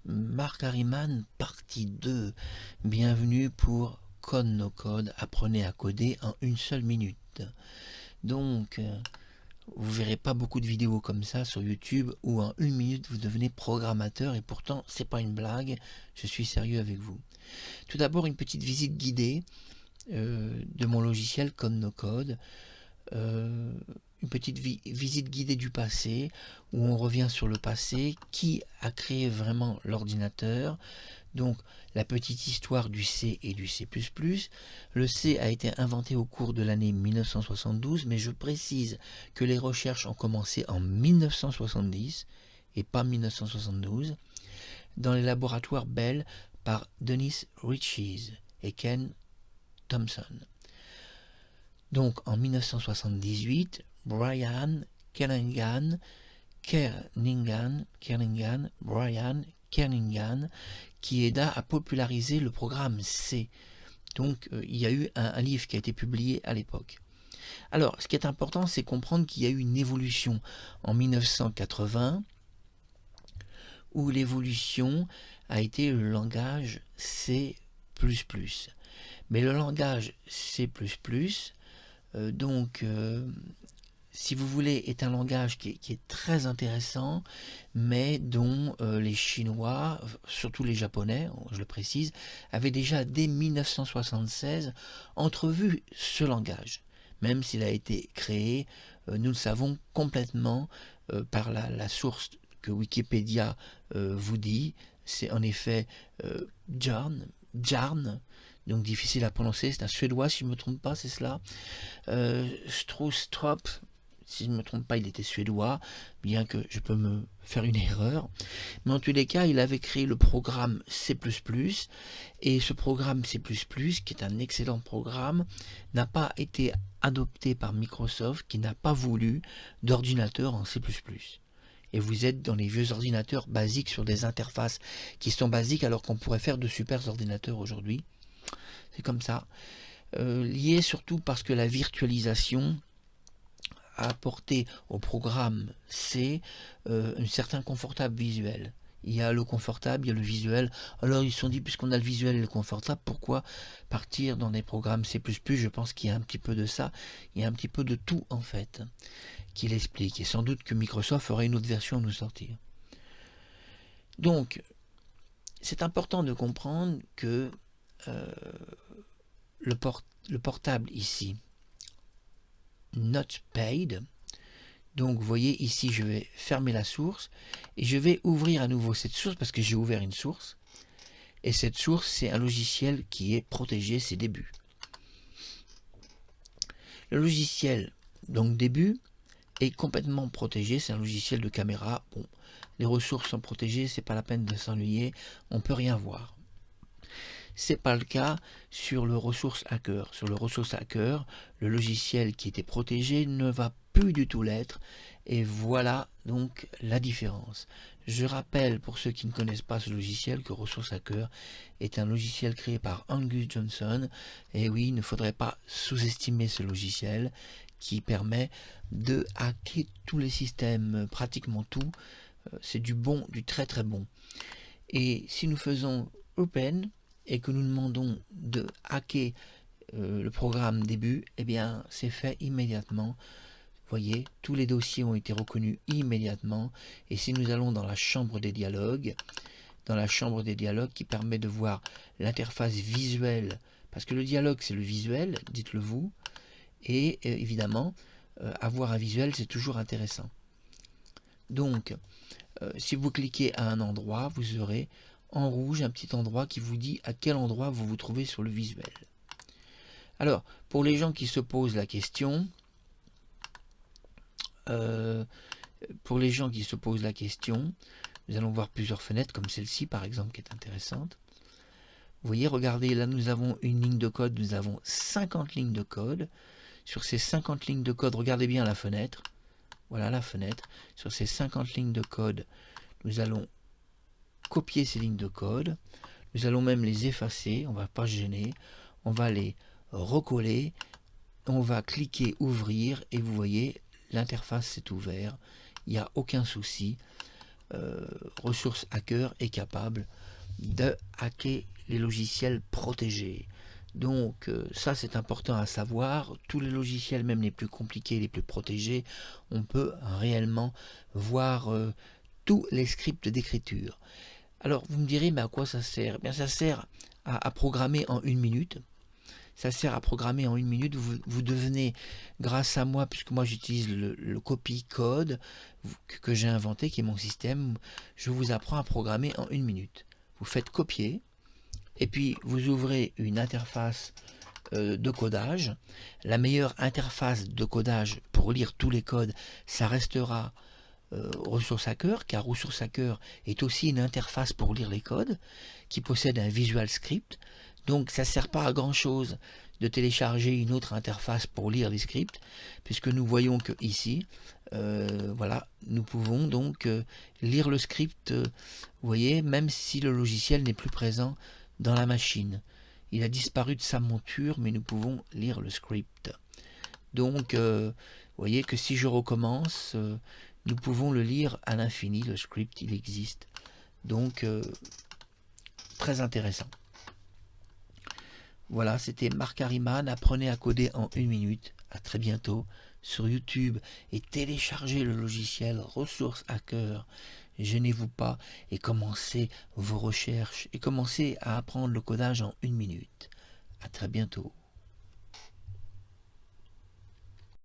Marc Harriman, partie 2. Bienvenue pour Code No Code, apprenez à coder en une seule minute. Donc, vous verrez pas beaucoup de vidéos comme ça sur YouTube où en une minute vous devenez programmateur et pourtant c'est pas une blague, je suis sérieux avec vous. Tout d'abord une petite visite guidée de mon logiciel Code No Code. Une petite visite guidée du passé, où on revient sur le passé, qui a créé vraiment l'ordinateur, donc la petite histoire du C et du C++. Le C a été inventé au cours de l'année 1972, mais je précise que les recherches ont commencé en 1970 et pas 1972, dans les laboratoires Bell par Dennis Ritchie et Ken Thompson. Donc en 1978, Brian Kernighan, qui aida à populariser le programme C. Donc il y a eu un livre qui a été publié à l'époque. Alors ce qui est important, c'est comprendre qu'il y a eu une évolution en 1980, où l'évolution a été le langage C++. Mais le langage C++, si vous voulez, est un langage qui est très intéressant, mais dont les Chinois, surtout les Japonais, je le précise, avaient déjà dès 1976 entrevu ce langage. Même s'il a été créé, nous le savons complètement par la source que Wikipédia vous dit, c'est en effet Jarn, donc difficile à prononcer, c'est un suédois si je ne me trompe pas, c'est cela. Strostrup, si je ne me trompe pas, il était suédois, bien que je peux me faire une erreur. Mais en tous les cas, il avait créé le programme C++, et ce programme C++, qui est un excellent programme, n'a pas été adopté par Microsoft, qui n'a pas voulu d'ordinateur en C++. Et vous êtes dans les vieux ordinateurs basiques sur des interfaces qui sont basiques, alors qu'on pourrait faire de super ordinateurs aujourd'hui. C'est comme ça. Lié surtout parce que la virtualisation a apporté au programme C un certain confortable visuel. Il y a le confortable, il y a le visuel. Alors ils se sont dit, puisqu'on a le visuel et le confortable, pourquoi partir dans des programmes C++? Je pense qu'il y a un petit peu de ça, il y a un petit peu de tout en fait, qui l'explique. Et sans doute que Microsoft fera une autre version à nous sortir. Donc, c'est important de comprendre que le portable ici, not paid, donc vous voyez ici je vais fermer la source et je vais ouvrir à nouveau cette source parce que j'ai ouvert une source, et cette source c'est un logiciel qui est protégé, c'est début. Le logiciel donc début est complètement protégé, c'est un logiciel de caméra. Bon, les ressources sont protégées, c'est pas la peine de s'ennuyer, on peut rien voir. C'est pas le cas sur le Resource Hacker. Sur le Resource Hacker, le logiciel qui était protégé ne va plus du tout l'être, et voilà donc la différence. Je rappelle pour ceux qui ne connaissent pas ce logiciel que Resource Hacker est un logiciel créé par Angus Johnson, et oui, il ne faudrait pas sous-estimer ce logiciel qui permet de hacker tous les systèmes, pratiquement tout. C'est du bon, du très très bon. Et si nous faisons Open et que nous demandons de hacker le programme début, eh bien c'est fait immédiatement. Vous voyez, tous les dossiers ont été reconnus immédiatement. Et si nous allons dans la chambre des dialogues, qui permet de voir l'interface visuelle, parce que le dialogue c'est le visuel, dites-le vous, et évidemment avoir un visuel c'est toujours intéressant. Donc si vous cliquez à un endroit, vous aurez en rouge un petit endroit qui vous dit à quel endroit vous vous trouvez sur le visuel. Alors, pour les gens qui se posent la question, nous allons voir plusieurs fenêtres comme celle-ci par exemple qui est intéressante. Vous voyez, regardez, là nous avons une ligne de code, nous avons 50 lignes de code. Sur ces 50 lignes de code, regardez bien la fenêtre. Voilà la fenêtre. Sur ces 50 lignes de code, nous allons copier ces lignes de code. Nous allons même les effacer, on ne va pas se gêner. On va les recoller. On va cliquer ouvrir et vous voyez, l'interface s'est ouverte. Il n'y a aucun souci. Ressources Hacker est capable de hacker les logiciels protégés. Donc ça c'est important à savoir, tous les logiciels, même les plus compliqués, les plus protégés, on peut réellement voir tous les scripts d'écriture. Alors vous me direz, mais à quoi ça sert? Eh bien ça sert à programmer en 1 minute. Ça sert à programmer en 1 minute. Vous devenez, grâce à moi, puisque moi j'utilise le copy-code que j'ai inventé, qui est mon système, je vous apprends à programmer en 1 minute. Vous faites copier, et puis vous ouvrez une interface de codage. La meilleure interface de codage pour lire tous les codes, ça restera Ressource Hacker, car Ressource Hacker est aussi une interface pour lire les codes, qui possède un Visual Script. Donc ça ne sert pas à grand chose de télécharger une autre interface pour lire les scripts, puisque nous voyons que ici, voilà, nous pouvons donc lire le script, vous voyez, même si le logiciel n'est plus présent dans la machine. Il a disparu de sa monture, mais nous pouvons lire le script. Donc, vous voyez que si je recommence, nous pouvons le lire à l'infini, le script, il existe. Donc, très intéressant. Voilà, c'était Marc Harriman, apprenez à coder en 1 minute. À très bientôt sur YouTube et téléchargez le logiciel Ressource Hacker. Gênez-vous pas et commencez vos recherches et commencez à apprendre le codage en 1 minute. À très bientôt.